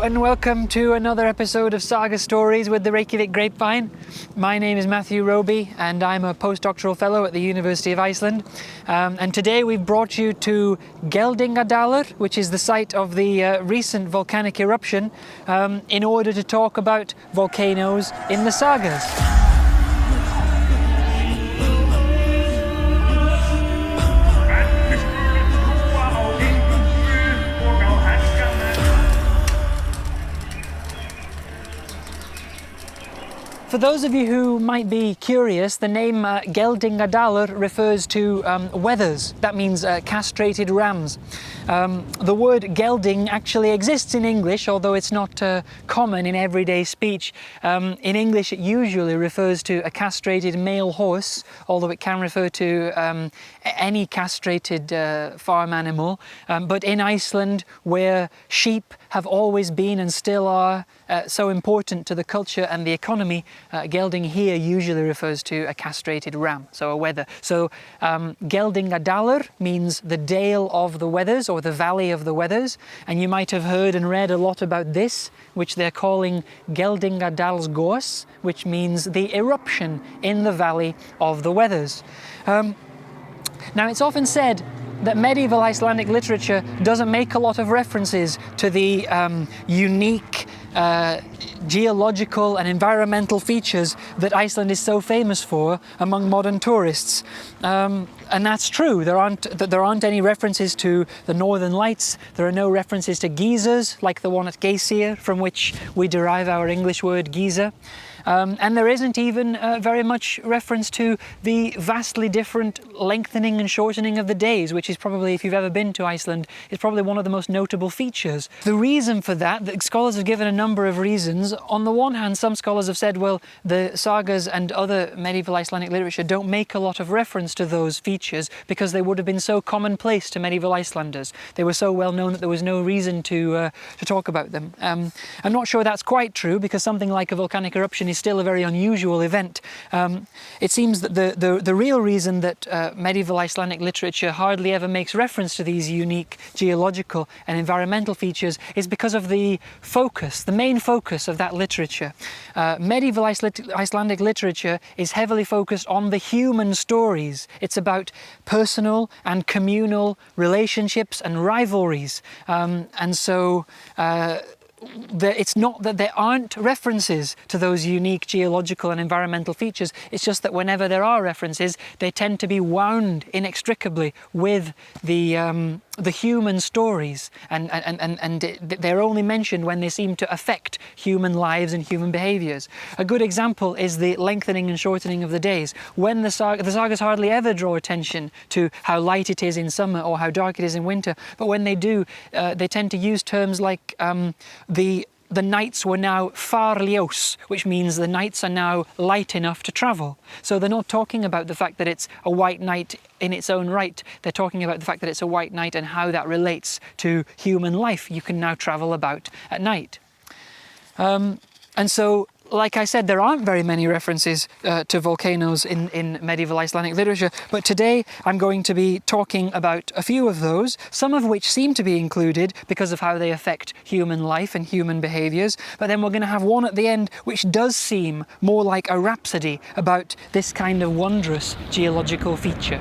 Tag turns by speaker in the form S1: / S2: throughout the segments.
S1: Hello and welcome to another episode of Saga Stories with the Reykjavik Grapevine. My name is Matthew Roby and I'm a postdoctoral fellow at the University of Iceland. And today we've brought you to Íslendinga, which is the site of the recent volcanic eruption, in order to talk about volcanoes in the Sagas. For those of you who might be curious, the name Íslendinga refers to wethers. That means castrated rams. The word gelding actually exists in English, although it's not common in everyday speech. In English it usually refers to a castrated male horse, although it can refer to any castrated farm animal. But in Iceland, where sheep have always been and still are so important to the culture and the economy, gelding here usually refers to a castrated ram, so a wether. So Íslendinga means the dale of the wethers, or the valley of the wethers, and you might have heard and read a lot about this, which they're calling Íslendingadalsgos, which means the eruption in the valley of the wethers. Now, it's often said that medieval Icelandic literature doesn't make a lot of references to the unique geological and environmental features that Iceland is so famous for among modern tourists. And that's true. There aren't any references to the Northern Lights. There are no references to geysers, like the one at Geysir, from which we derive our English word geyser. And there isn't even very much reference to the vastly different lengthening and shortening of the days, which is probably, if you've ever been to Iceland, is probably one of the most notable features. The reason for that, the scholars have given a number of reasons. On the one hand, some scholars have said, well, the sagas and other medieval Icelandic literature don't make a lot of reference to those features because they would have been so commonplace to medieval Icelanders. They were so well known that there was no reason to talk about them. I'm not sure that's quite true, because something like a volcanic eruption is still a very unusual event. It seems that the real reason that medieval Icelandic literature hardly ever makes reference to these unique geological and environmental features is because of the focus, the main focus of that literature. Medieval Icelandic literature is heavily focused on the human stories. It's about personal and communal relationships and rivalries. And so it's not that there aren't references to those unique geological and environmental features, it's just that whenever there are references, they tend to be wound inextricably with the human stories, and they're only mentioned when they seem to affect human lives and human behaviours. A good example is the lengthening and shortening of the days. When the sagas hardly ever draw attention to how light it is in summer or how dark it is in winter, but when they do, they tend to use terms like the nights were now farljós, which means the nights are now light enough to travel. So they're not talking about the fact that it's a white night in its own right. They're talking about the fact that it's a white night and how that relates to human life. You can now travel about at night. And so, like I said, there aren't very many references to volcanoes in medieval Icelandic literature, but today I'm going to be talking about a few of those, some of which seem to be included because of how they affect human life and human behaviours, but then we're going to have one at the end which does seem more like a rhapsody about this kind of wondrous geological feature.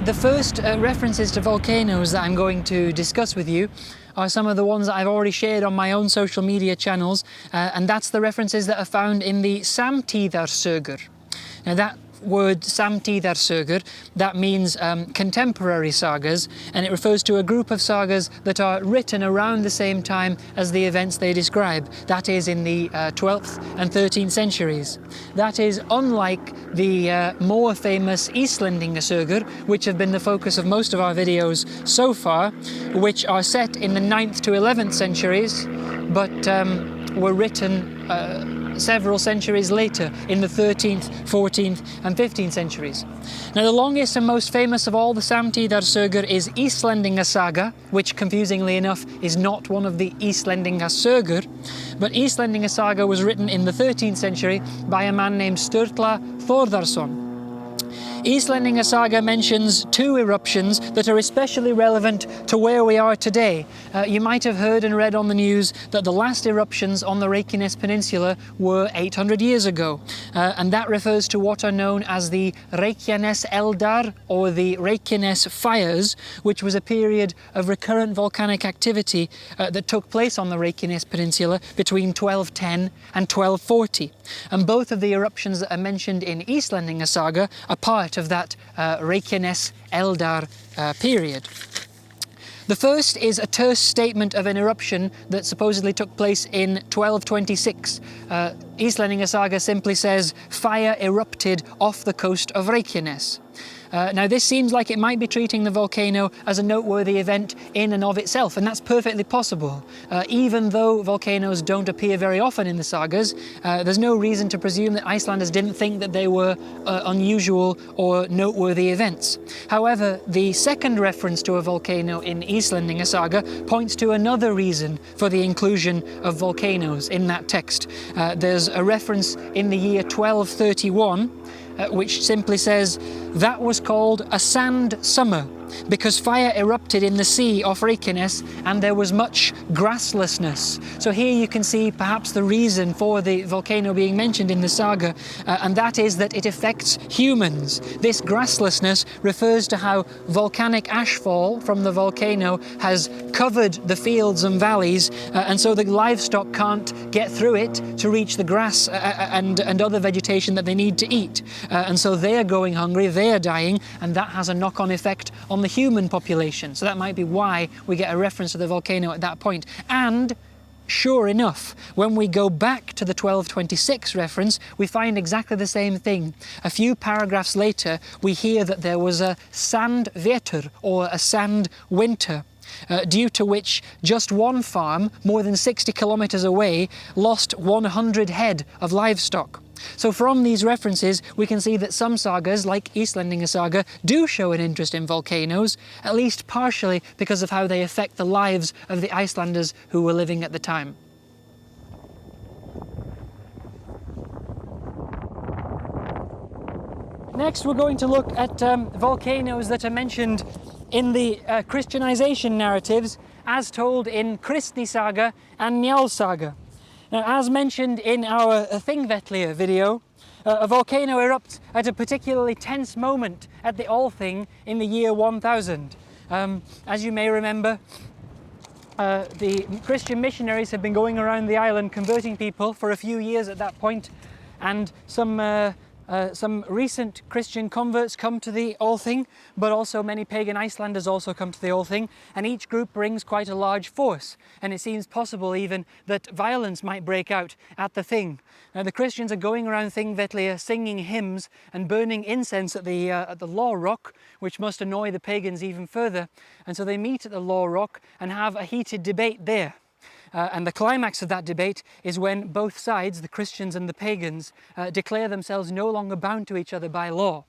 S1: The first references to volcanoes that I'm going to discuss with you are some of the ones that I've already shared on my own social media channels, and that's the references that are found in the Samtíðarsögur. Now that word Samtíðarsögur, that means contemporary sagas, and it refers to a group of sagas that are written around the same time as the events they describe. That is in the 12th and 13th centuries. That is unlike the more famous Íslendinga, which have been the focus of most of our videos so far, which are set in the 9th to 11th centuries, but were written several centuries later, in the 13th, 14th and 15th centuries. Now the longest and most famous of all the Samtíðar sögur is Íslendinga Saga, which confusingly enough is not one of the Íslendinga sögur, but Íslendinga Saga was written in the 13th century by a man named Sturla Þórðarson. Íslendinga Saga mentions two eruptions that are especially relevant to where we are today. You might have heard and read on the news that the last eruptions on the Reykjanes Peninsula were 800 years ago, and that refers to what are known as the Reykjanes Eldar, or the Reykjanes fires, which was a period of recurrent volcanic activity that took place on the Reykjanes Peninsula between 1210 and 1240. And both of the eruptions that are mentioned in Íslendinga Saga are part of that Reykjanes Eldar period. The first is a terse statement of an eruption that supposedly took place in 1226. Íslendinga Saga simply says, "Fire erupted off the coast of Reykjanes." Now this seems like it might be treating the volcano as a noteworthy event in and of itself, and that's perfectly possible. Even though volcanoes don't appear very often in the sagas, there's no reason to presume that Icelanders didn't think that they were unusual or noteworthy events. However, the second reference to a volcano in Íslendinga Saga points to another reason for the inclusion of volcanoes in that text. There's a reference in the year 1231 which simply says, "That was called a sand summer, because fire erupted in the sea off Reykjanes and there was much grasslessness." So here you can see perhaps the reason for the volcano being mentioned in the saga, and that is that it affects humans. This grasslessness refers to how volcanic ashfall from the volcano has covered the fields and valleys, and so the livestock can't get through it to reach the grass and other vegetation that they need to eat. And so they are going hungry, they are dying, and that has a knock-on effect on the human population. So that might be why we get a reference to the volcano at that point. And sure enough, when we go back to the 1226 reference, we find exactly the same thing. A few paragraphs later, we hear that there was a sand vetur, or a sand winter, due to which just one farm, more than 60 kilometers away, lost 100 head of livestock. So from these references, we can see that some sagas, like Íslendinga Saga, do show an interest in volcanoes, at least partially because of how they affect the lives of the Icelanders who were living at the time. Next, we're going to look at volcanoes that are mentioned in the Christianization narratives as told in Kristni Saga and Njáls Saga. Now, as mentioned in our Þingvellir video, a volcano erupts at a particularly tense moment at the Althing in the year 1000. As you may remember, the Christian missionaries have been going around the island converting people for a few years at that point, and some recent Christian converts come to the Althing, but also many pagan Icelanders also come to the Althing, and each group brings quite a large force, and it seems possible even that violence might break out at the Thing. Now the Christians are going around Þingvellir singing hymns and burning incense at the Law Rock, which must annoy the pagans even further, and so they meet at the Law Rock and have a heated debate there. And the climax of that debate is when both sides, the Christians and the pagans, declare themselves no longer bound to each other by law.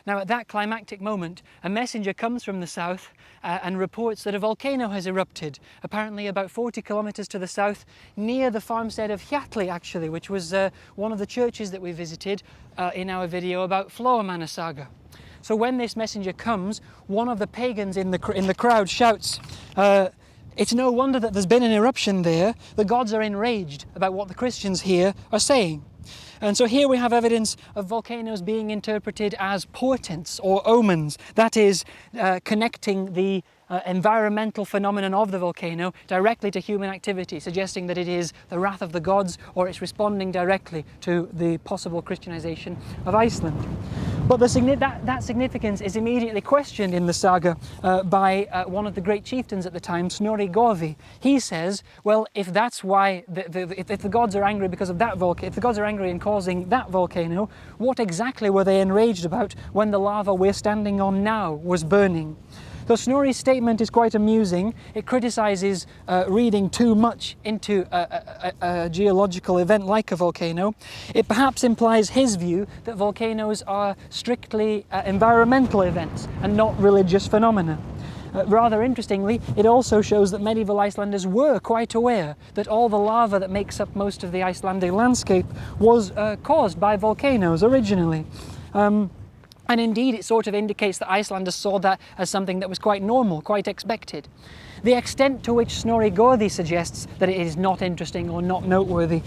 S1: Now at that climactic moment, a messenger comes from the south and reports that a volcano has erupted, apparently about 40 kilometers to the south, near the farmstead of Hjalli actually, which was one of the churches that we visited in our video about Flóamanna Saga. So when this messenger comes, one of the pagans in the crowd shouts, "It's no wonder that there's been an eruption there. The gods are enraged about what the Christians here are saying." And so here we have evidence of volcanoes being interpreted as portents or omens, that is, connecting the environmental phenomenon of the volcano directly to human activity, suggesting that it is the wrath of the gods or it's responding directly to the possible Christianization of Iceland. But that significance is immediately questioned in the saga by one of the great chieftains at the time, Snorri Goði. He says, well, if that's why, if the gods are angry because of that volcano, if the gods are angry in causing that volcano, what exactly were they enraged about when the lava we're standing on now was burning? Though Snorri's statement is quite amusing, it criticises reading too much into a geological event like a volcano. It perhaps implies his view that volcanoes are strictly environmental events and not religious phenomena. Rather interestingly, it also shows that medieval Icelanders were quite aware that all the lava that makes up most of the Icelandic landscape was caused by volcanoes originally. And indeed, it sort of indicates that Icelanders saw that as something that was quite normal, quite expected. The extent to which Snorri Goði suggests that it is not interesting or not noteworthy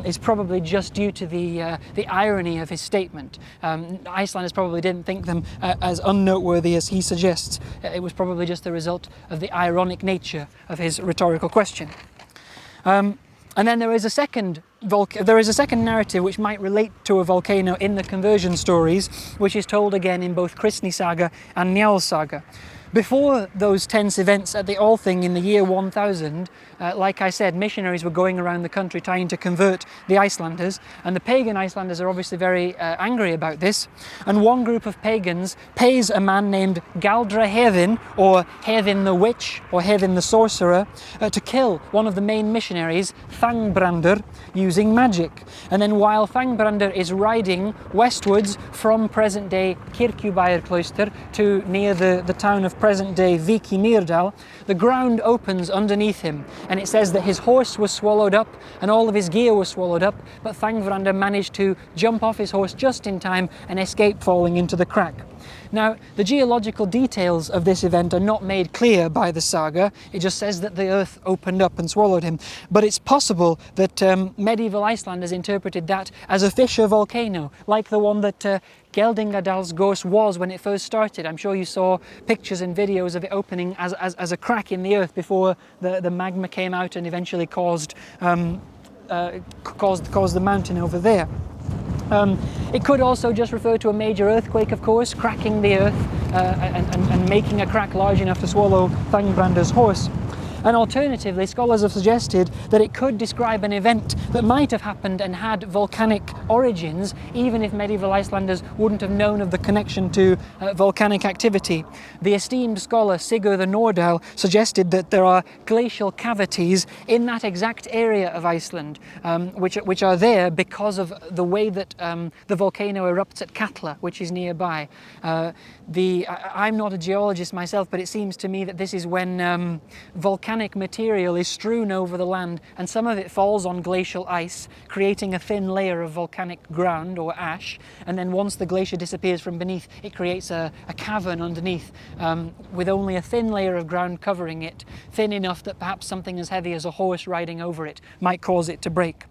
S1: is probably just due to the irony of his statement. Icelanders probably didn't think them as unnoteworthy as he suggests. It was probably just the result of the ironic nature of his rhetorical question. And then there is a second narrative which might relate to a volcano in the conversion stories, which is told again in both Kristni Saga and Njáls Saga. Before those tense events at the Althing in the year 1000, like I said, missionaries were going around the country trying to convert the Icelanders, and the pagan Icelanders are obviously very angry about this. And one group of pagans pays a man named Galdra Héðinn, or Héðinn the Witch, or Héðinn the Sorcerer, to kill one of the main missionaries, Þangbrandr, using magic. And then while Þangbrandr is riding westwards from present-day Kirkjubæjarklaustur to near the town of present-day Viki Mýrdal, the ground opens underneath him, and it says that his horse was swallowed up and all of his gear was swallowed up, but Þangbrandr managed to jump off his horse just in time and escape falling into the crack. Now, the geological details of this event are not made clear by the saga. It just says that the earth opened up and swallowed him. But it's possible that medieval Icelanders interpreted that as a fissure volcano, like the one that Geldingadalsgos was when it first started. I'm sure you saw pictures and videos of it opening as a crack in the earth before the magma came out and eventually caused the mountain over there. It could also just refer to a major earthquake, of course, cracking the earth and making a crack large enough to swallow Þangbrandr's horse. And alternatively, scholars have suggested that it could describe an event that might have happened and had volcanic origins, even if medieval Icelanders wouldn't have known of the connection to volcanic activity. The esteemed scholar Sigurður Nordal suggested that there are glacial cavities in that exact area of Iceland, which are there because of the way that the volcano erupts at Katla, which is nearby. I'm not a geologist myself, but it seems to me that this is when volcanic material is strewn over the land, and some of it falls on glacial ice, creating a thin layer of volcanic ground or ash, and then once the glacier disappears from beneath, it creates a cavern underneath with only a thin layer of ground covering it, thin enough that perhaps something as heavy as a horse riding over it might cause it to break.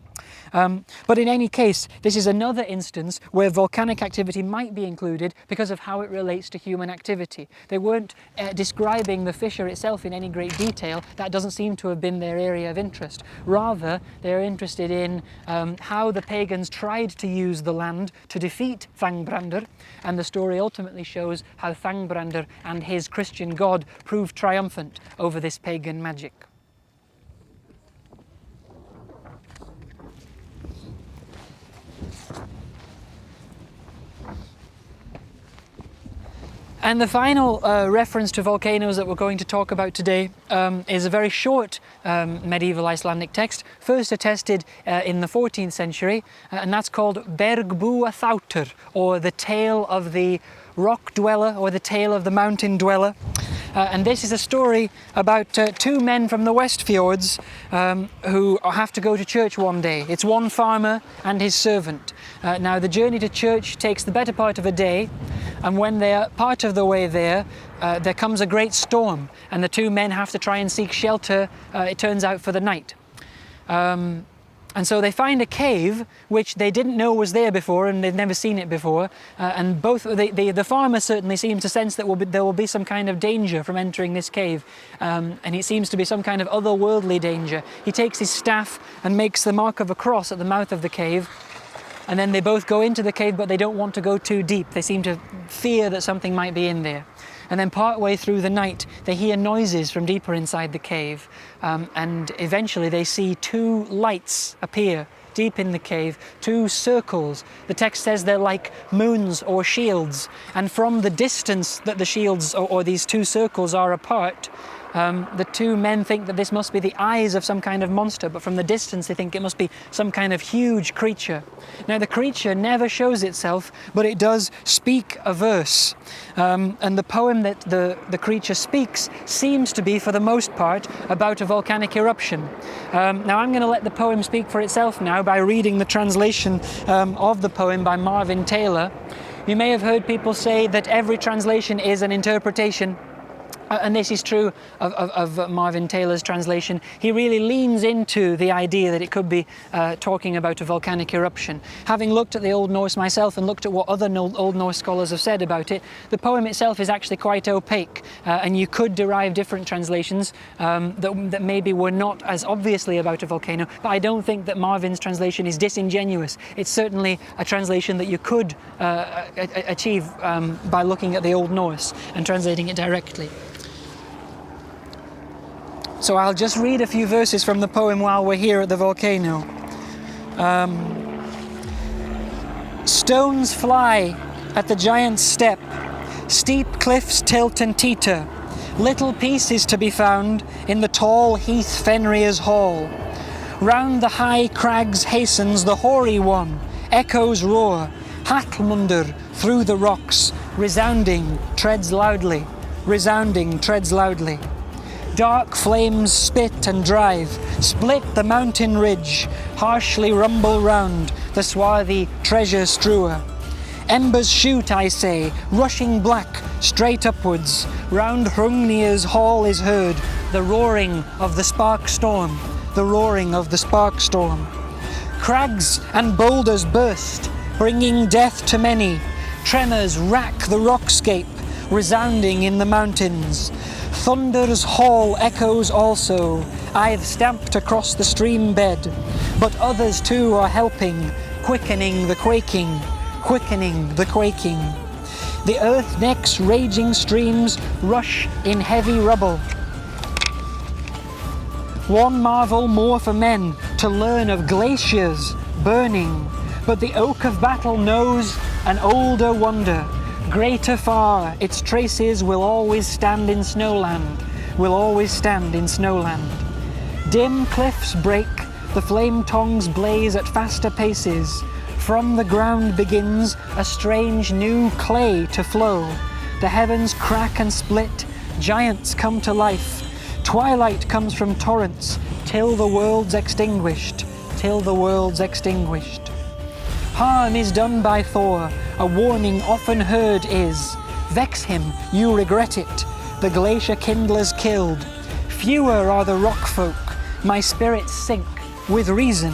S1: But in any case, this is another instance where volcanic activity might be included because of how it relates to human activity. They weren't describing the fissure itself in any great detail. That doesn't seem to have been their area of interest. Rather, they're interested in how the pagans tried to use the land to defeat Þangbrandr, and the story ultimately shows how Þangbrandr and his Christian god proved triumphant over this pagan magic. And the final reference to volcanoes that we're going to talk about today is a very short medieval Icelandic text, first attested in the 14th century, and that's called Bergbúethouter, or the tale of the rock dweller, or the tale of the mountain dweller. And this is a story about two men from the West Fjords who have to go to church one day. It's one farmer and his servant. Now the journey to church takes the better part of a day, and when they're part of the way there comes a great storm, and the two men have to try and seek shelter, it turns out, for the night. And so they find a cave which they didn't know was there before, and they'd never seen it before. And both the farmer certainly seems to sense that there will be some kind of danger from entering this cave, and it seems to be some kind of otherworldly danger. He takes his staff and makes the mark of a cross at the mouth of the cave. And then they both go into the cave, but they don't want to go too deep. They seem to fear that something might be in there. And then partway through the night, they hear noises from deeper inside the cave. And eventually they see two lights appear deep in the cave, two circles. The text says they're like moons or shields, and from the distance that the shields or these two circles are apart, the two men think that this must be the eyes of some kind of monster, but from the distance they think it must be some kind of huge creature. Now the creature never shows itself, but it does speak a verse. And the poem that the creature speaks seems to be, for the most part, about a volcanic eruption. Now I'm going to let the poem speak for itself now by reading the translation of the poem by Marvin Taylor. You may have heard people say that every translation is an interpretation. And this is true of Marvin Taylor's translation. He really leans into the idea that it could be talking about a volcanic eruption. Having looked at the Old Norse myself and looked at what other Old Norse scholars have said about it, the poem itself is actually quite opaque, and you could derive different translations that maybe were not as obviously about a volcano, but I don't think that Marvin's translation is disingenuous. It's certainly a translation that you could achieve by looking at the Old Norse and translating it directly. So I'll just read a few verses from the poem while we're here at the volcano. Stones fly at the giant's step, steep cliffs tilt and teeter, little pieces to be found in the tall heath Fenrir's hall. Round the high crags hastens the hoary one, echoes roar, Hallmundur through the rocks, resounding treads loudly, resounding treads loudly. Dark flames spit and drive, split the mountain ridge, harshly rumble round the swarthy treasure strewer. Embers shoot, I say, rushing black, straight upwards. Round Hrungnir's hall is heard the roaring of the spark storm, the roaring of the spark storm. Crags and boulders burst, bringing death to many. Tremors rack the rockscape, resounding in the mountains. Thunder's hall echoes also, I've stamped across the stream bed, but others too are helping, quickening the quaking, quickening the quaking. The earth neck's raging streams rush in heavy rubble. One marvel more for men to learn of glaciers burning, but the oak of battle knows an older wonder. Greater far, its traces will always stand in snowland, will always stand in snowland. Dim cliffs break, the flame tongues blaze at faster paces. From the ground begins a strange new clay to flow. The heavens crack and split, giants come to life. Twilight comes from torrents, till the world's extinguished, till the world's extinguished. Harm is done by Thor, a warning often heard is, vex him, you regret it, the glacier kindlers killed. Fewer are the rock folk, my spirits sink, with reason,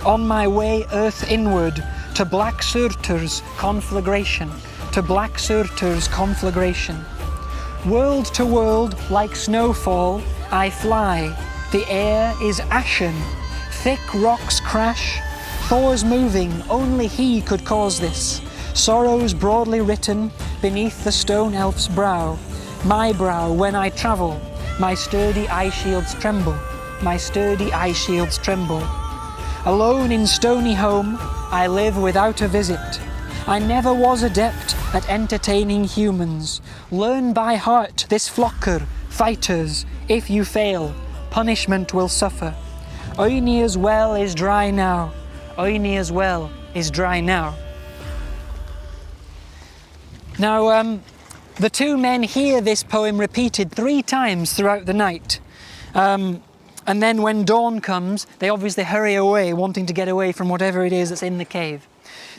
S1: on my way earth inward, to black Surtur's conflagration, to black Surtur's conflagration. World to world, like snowfall, I fly, the air is ashen, thick rocks crash, Thor's moving, only he could cause this. Sorrows broadly written beneath the stone elf's brow. My brow when I travel, my sturdy eye shields tremble, my sturdy eye shields tremble. Alone in stony home, I live without a visit. I never was adept at entertaining humans. Learn by heart this flocker, fighters, if you fail, punishment will suffer. Oynir's well is dry now. Oynir's well is dry now. Now, the two men hear this poem repeated 3 times throughout the night. And then when dawn comes, they obviously hurry away, wanting to get away from whatever it is that's in the cave.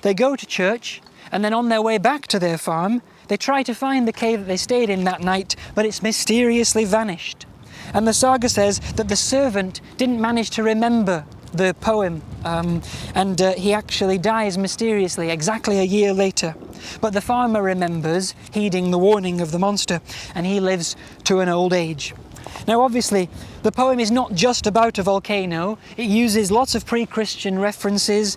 S1: They go to church, and then on their way back to their farm, they try to find the cave that they stayed in that night, but it's mysteriously vanished. And the saga says that the servant didn't manage to remember the poem, and he actually dies mysteriously exactly a year later. But the farmer remembers, heeding the warning of the monster, and he lives to an old age. Now obviously, the poem is not just about a volcano. It uses lots of pre-Christian references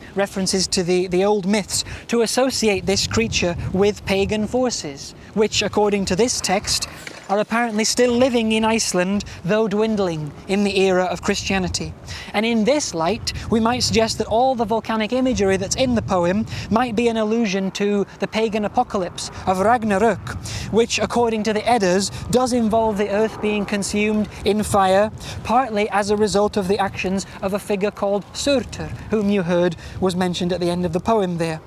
S1: to the old myths, to associate this creature with pagan forces, which according to this text are apparently still living in Iceland, though dwindling in the era of Christianity. And in this light, we might suggest that all the volcanic imagery that's in the poem might be an allusion to the pagan apocalypse of Ragnarök, which, according to the Eddas, does involve the earth being consumed in fire, partly as a result of the actions of a figure called Surtur, whom you heard was mentioned at the end of the poem there.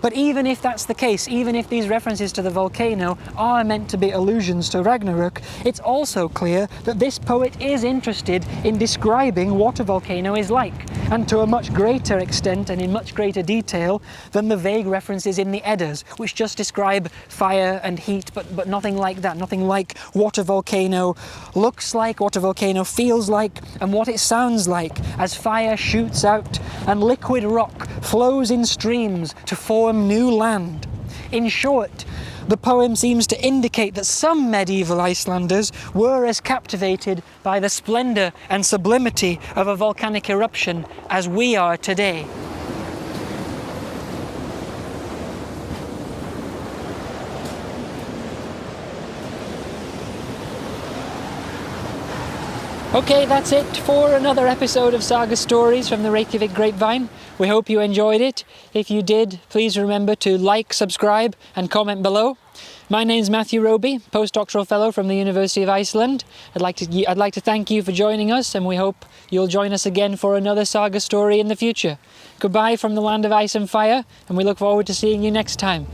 S1: But even if that's the case, even if these references to the volcano are meant to be allusions to Ragnarök, it's also clear that this poet is interested in describing what a volcano is like, and to a much greater extent and in much greater detail than the vague references in the Eddas, which just describe fire and heat, but nothing like that, nothing like what a volcano looks like, what a volcano feels like, and what it sounds like as fire shoots out and liquid rock flows in streams to form new land. In short, the poem seems to indicate that some medieval Icelanders were as captivated by the splendour and sublimity of a volcanic eruption as we are today. Okay, that's it for another episode of Saga Stories from the Reykjavik Grapevine. We hope you enjoyed it. If you did, please remember to like, subscribe and comment below. My name's Matthew Roby, postdoctoral fellow from the University of Iceland. I'd like to thank you for joining us, and we hope you'll join us again for another Saga story in the future. Goodbye from the land of ice and fire, and we look forward to seeing you next time.